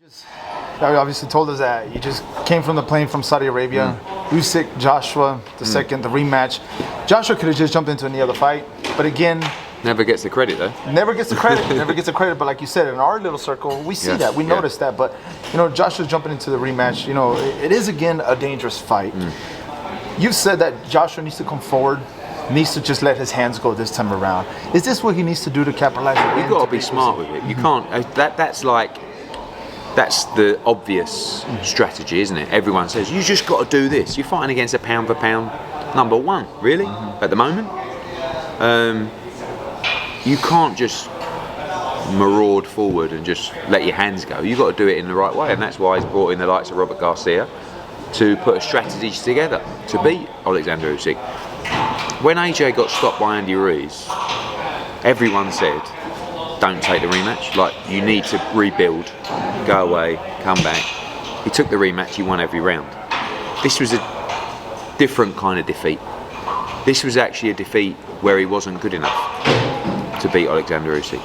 You obviously told us that you just came from the plane from Saudi Arabia. Usyk, Joshua, the second, the rematch. Joshua could have just jumped into any other fight, but again, never gets the credit though. Never gets the credit. Never gets the credit. But like you said, in our little circle, we see that. We notice that. But Joshua's jumping into the rematch. It is again a dangerous fight. You've said that Joshua needs to come forward, needs to just let his hands go this time around. Is this what he needs to do to capitalize? You've got to be smart with it. You can't. That's the obvious strategy, isn't it? Everyone says you just got to do this. You're fighting against a pound for pound number one, really, at the moment. You can't just maraud forward and just let your hands go. You've got to do it in the right way, and that's why he's brought in the likes of Robert Garcia to put a strategy together to beat Alexander Usyk. When AJ got stopped by Andy Ruiz, everyone said, don't take the rematch. Like, you need to rebuild, go away, come back. He took the rematch, he won every round. This was a different kind of defeat. This was actually a defeat where he wasn't good enough to beat Alexander Usyk.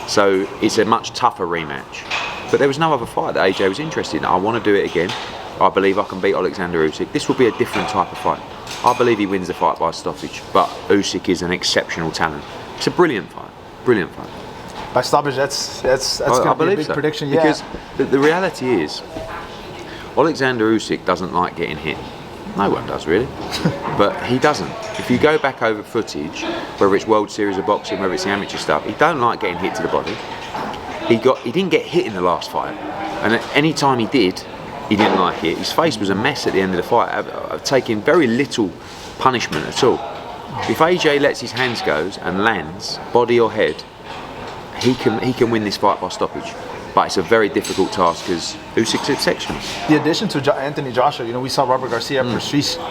So it's a much tougher rematch. But there was no other fight that AJ was interested in. I want to do it again. I believe I can beat Alexander Usyk. This will be a different type of fight. I believe he wins the fight by stoppage, but Usyk is an exceptional talent. It's a brilliant fight. Brilliant fight. By stoppage, that's going to be a big prediction. Yeah. Because the reality is, Alexander Usyk doesn't like getting hit. No one does, really. But he doesn't. If you go back over footage, whether it's World Series of Boxing, whether it's the amateur stuff, he don't like getting hit to the body. He didn't get hit in the last fight, and any time he did, he didn't like it. His face was a mess at the end of the fight. I've taken very little punishment at all. If AJ lets his hands go and lands, body or head, he can win this fight by stoppage. But it's a very difficult task because Usyk's exceptional. The addition to Anthony Joshua, we saw Robert Garcia,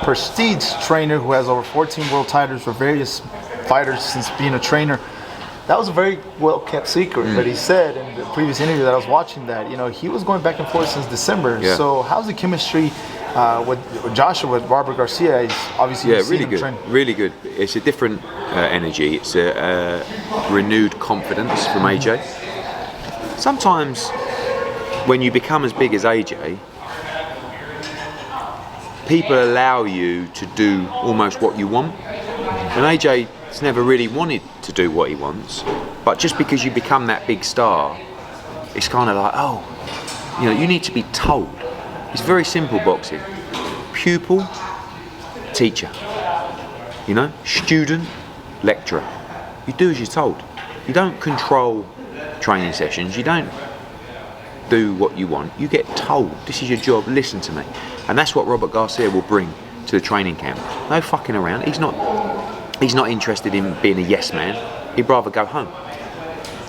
prestige trainer who has over 14 world titles for various fighters since being a trainer. That was a very well-kept secret, but he said in the previous interview that I was watching that, he was going back and forth since December. Yeah. So how's the chemistry with Joshua, with Robert Garcia? He's obviously really good. Train. Really good. It's a different energy. It's a renewed confidence from AJ. Sometimes when you become as big as AJ, people allow you to do almost what you want. And AJ's never really wanted to do what he wants, but just because you become that big star, it's kind of like, you need to be told. It's very simple boxing. Pupil, teacher. Student, lecturer. You do as you're told. You don't control training sessions. You don't do what you want. You get told, this is your job, listen to me. And that's what Robert Garcia will bring to the training camp. No fucking around. He's not interested in being a yes man. He'd rather go home.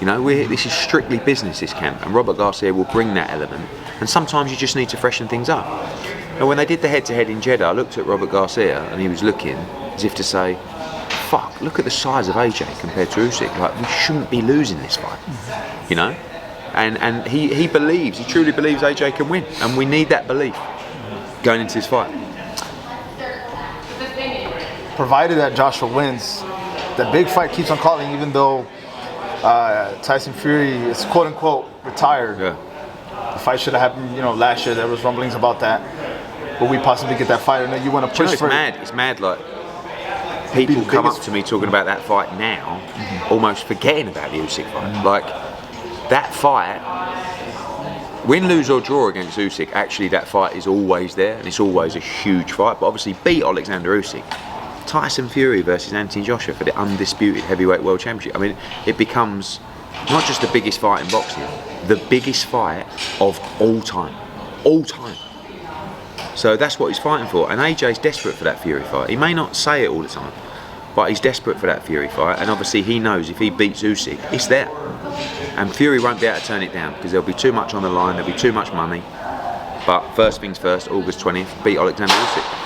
This is strictly business, this camp, and Robert Garcia will bring that element. And sometimes you just need to freshen things up. And when they did the head-to-head in Jeddah, I looked at Robert Garcia and he was looking as if to say, fuck, look at the size of AJ compared to Usyk. Like, we shouldn't be losing this fight. And he truly believes AJ can win, and we need that belief going into this fight. Provided that Joshua wins, the big fight keeps on calling, even though Tyson Fury is quote unquote retired. Yeah. The fight should have happened, last year. There was rumblings about that. Will we possibly get that fight? I know you want to push for it. It's mad. Like, people come up to me talking about that fight now, almost forgetting about the Usyk fight. Like, that fight, win, lose or draw against Usyk, actually that fight is always there, and it's always a huge fight. But obviously, beat Alexander Usyk. Tyson Fury versus Anthony Joshua for the undisputed heavyweight world championship. I mean, it becomes not just the biggest fight in boxing, the biggest fight of all time. All time. So that's what he's fighting for. And AJ's desperate for that Fury fight. He may not say it all the time, but he's desperate for that Fury fight. And obviously he knows if he beats Usyk, it's there. And Fury won't be able to turn it down because there'll be too much on the line, there'll be too much money. But first things first, August 20th, beat Alexander Usyk.